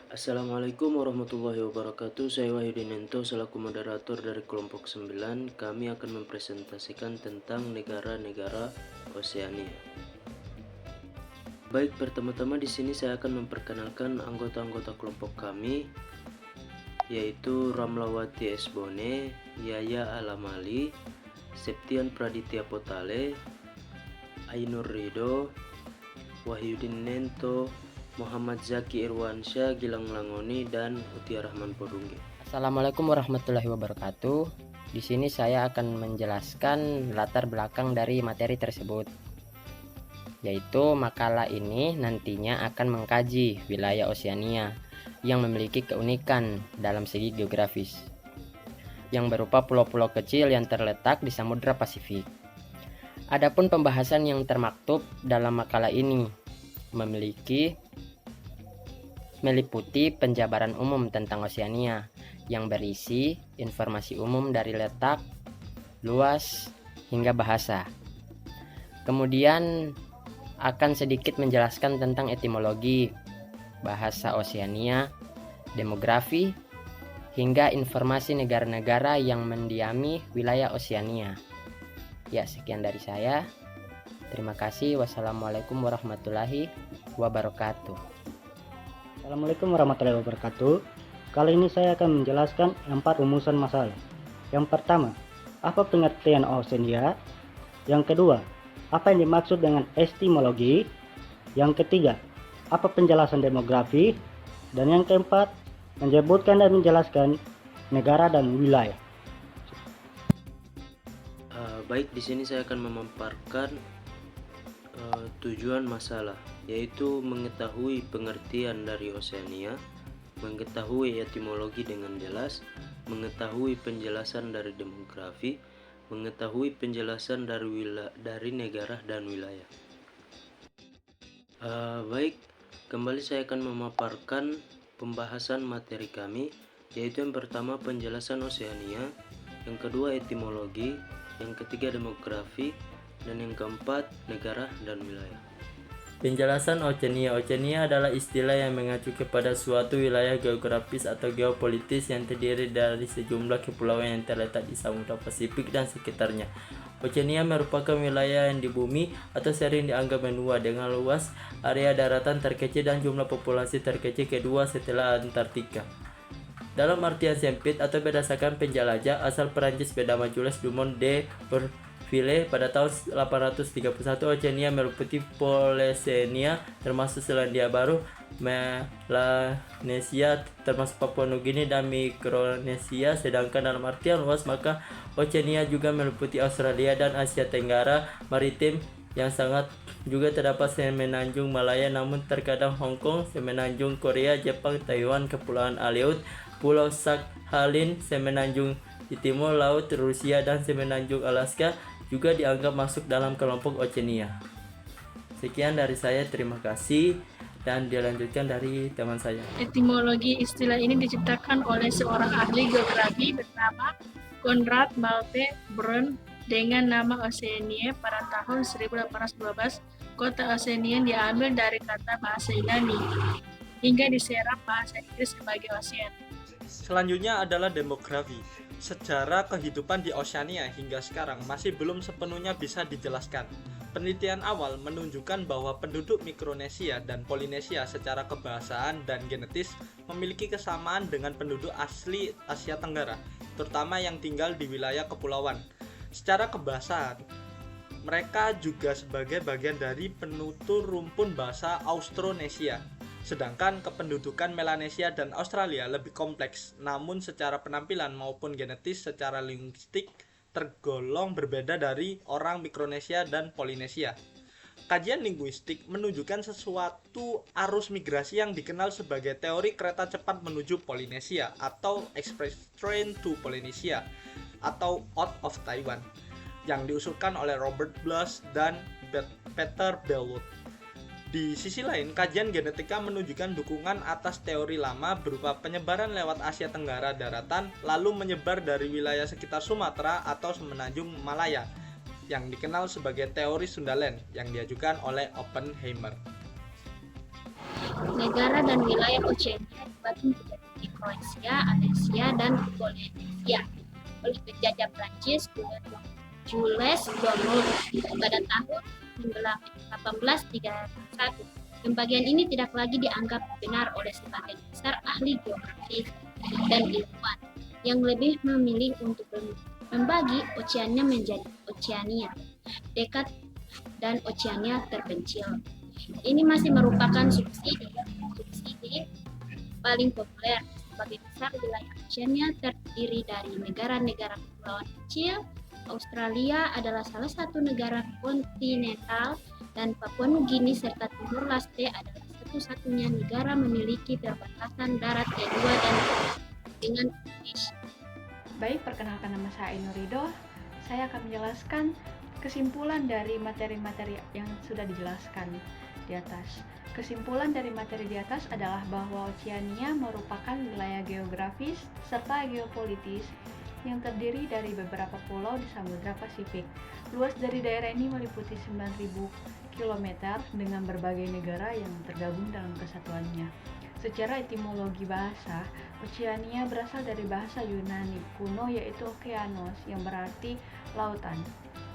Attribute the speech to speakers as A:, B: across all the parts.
A: Assalamualaikum warahmatullahi wabarakatuh. Saya Wahyudinento selaku moderator dari kelompok 9. Kami akan mempresentasikan tentang negara-negara Oseania. Baik, pertama-tama di sini saya akan memperkenalkan anggota-anggota kelompok kami, yaitu Ramlawati Esbone, Yaya Alamali, Septian Praditya Potale, Ainur Rido, Wahyudinento, Muhammad Zaki Irwansyah, Gilang Langoni, dan Utia Rahman Podungge.
B: Assalamualaikum warahmatullahi wabarakatuh. Di sini saya akan menjelaskan latar belakang dari materi tersebut, yaitu makalah ini nantinya akan mengkaji wilayah Oseania yang memiliki keunikan dalam segi geografis, yang berupa pulau-pulau kecil yang terletak di Samudra Pasifik. Adapun pembahasan yang termaktub dalam makalah ini meliputi penjabaran umum tentang Oseania yang berisi informasi umum dari letak, luas, hingga bahasa. Kemudian akan sedikit menjelaskan tentang etimologi, bahasa Oseania, demografi, hingga informasi negara-negara yang mendiami wilayah Oseania. Ya, sekian dari saya. Terima kasih. Wassalamualaikum warahmatullahi wabarakatuh.
C: Assalamualaikum warahmatullahi wabarakatuh. Kali ini saya akan menjelaskan 4 rumusan masalah. Yang pertama, apa pengertian Oseania? Yang kedua, apa yang dimaksud dengan etimologi? Yang ketiga, apa penjelasan demografi? Dan yang keempat, menyebutkan dan menjelaskan negara dan wilayah.
A: Baik, di sini saya akan memaparkan tujuan masalah, yaitu mengetahui pengertian dari Oseania, mengetahui etimologi dengan jelas, mengetahui penjelasan dari demografi, mengetahui penjelasan dari negara dan wilayah. Baik, kembali saya akan memaparkan pembahasan materi kami, yaitu yang pertama penjelasan Oseania, yang kedua etimologi, yang ketiga demografi, dan yang keempat negara dan wilayah.
D: Penjelasan Oceania. Oceania adalah istilah yang mengacu kepada suatu wilayah geografis atau geopolitis yang terdiri dari sejumlah kepulauan yang terletak di Samudra Pasifik dan sekitarnya. Oceania merupakan wilayah yang di bumi atau sering dianggap benua dengan luas area daratan terkecil dan jumlah populasi terkecil kedua setelah Antartika. Dalam artian sempit atau berdasarkan penjelajah asal Perancis bernama Jules Dumont de Ville pada tahun 831, Oceania meliputi Polesenia termasuk Selandia Baru, Melanesia termasuk Papua Nugini, dan Mikronesia. Sedangkan dalam artian luas maka Oceania juga meliputi Australia dan Asia Tenggara Maritim yang sangat. Juga terdapat Semenanjung Malaya, namun terkadang Hong Kong, Semenanjung Korea, Jepang, Taiwan, Kepulauan Aleut, Pulau Sakhalin, Semenanjung di timur laut Rusia, dan Semenanjung Alaska juga dianggap masuk dalam kelompok Oceania. Sekian dari saya, terima kasih, dan dilanjutkan dari teman saya.
E: Etimologi istilah ini diciptakan oleh seorang ahli geografi bernama Konrad Malte Brun dengan nama Oseania pada tahun 1812. Kota Oseania diambil dari kata bahasa Yunani hingga diserap bahasa Inggris sebagai Ocean.
F: Selanjutnya adalah demografi. Sejarah kehidupan di Oseania hingga sekarang masih belum sepenuhnya bisa dijelaskan. Penelitian awal menunjukkan bahwa penduduk Mikronesia dan Polinesia secara kebahasaan dan genetis memiliki kesamaan dengan penduduk asli Asia Tenggara, terutama yang tinggal di wilayah kepulauan. Secara kebahasaan, mereka juga sebagai bagian dari penutur rumpun bahasa Austronesia. Sedangkan kependudukan Melanesia dan Australia lebih kompleks, namun secara penampilan maupun genetis secara linguistik tergolong berbeda dari orang Mikronesia dan Polinesia. Kajian linguistik menunjukkan sesuatu arus migrasi yang dikenal sebagai teori kereta cepat menuju Polinesia atau Express Train to Polynesia atau Out of Taiwan yang diusulkan oleh Robert Bluss dan Peter Bellwood. Di sisi lain, kajian genetika menunjukkan dukungan atas teori lama berupa penyebaran lewat Asia Tenggara daratan lalu menyebar dari wilayah sekitar Sumatera atau Semenanjung Malaya yang dikenal sebagai teori Sundaland yang diajukan oleh Oppenheimer.
E: Negara dan wilayah Oceania dibagi menjadi Mikronesia, Alesia, dan Polinesia oleh penjajah Prancis Jules Dumont pada tahun 1831. Pembagian ini tidak lagi dianggap benar oleh sebagian besar ahli geografi dan ilmuwan yang lebih memilih untuk membagi Oceania menjadi Oceania dekat dan Oceania terpencil. Ini masih merupakan subsidi paling populer. Sebagian besar wilayah Oceania terdiri dari negara-negara kepulauan kecil. Australia adalah salah satu negara kontinental dan Papua Nugini serta Timur Leste adalah satu-satunya negara memiliki perbatasan darat kedua dan dengan Indonesia.
G: Baik, perkenalkan nama saya Ainurido. Saya akan menjelaskan kesimpulan dari materi-materi yang sudah dijelaskan di atas. Kesimpulan dari materi di atas adalah bahwa Oceania merupakan wilayah geografis serta geopolitis yang terdiri dari beberapa pulau di Samudra Pasifik. Luas dari daerah ini meliputi 9.000 km dengan berbagai negara yang tergabung dalam kesatuannya. Secara etimologi bahasa, Oceania berasal dari bahasa Yunani kuno yaitu Okeanos yang berarti lautan.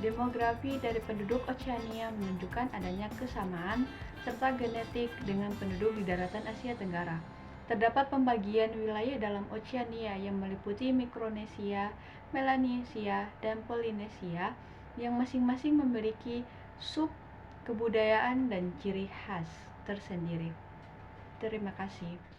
G: Demografi dari penduduk Oceania menunjukkan adanya kesamaan serta genetik dengan penduduk di daratan Asia Tenggara. Terdapat pembagian wilayah dalam Oceania yang meliputi Mikronesia, Melanesia, dan Polinesia yang masing-masing memiliki sub kebudayaan dan ciri khas tersendiri. Terima kasih.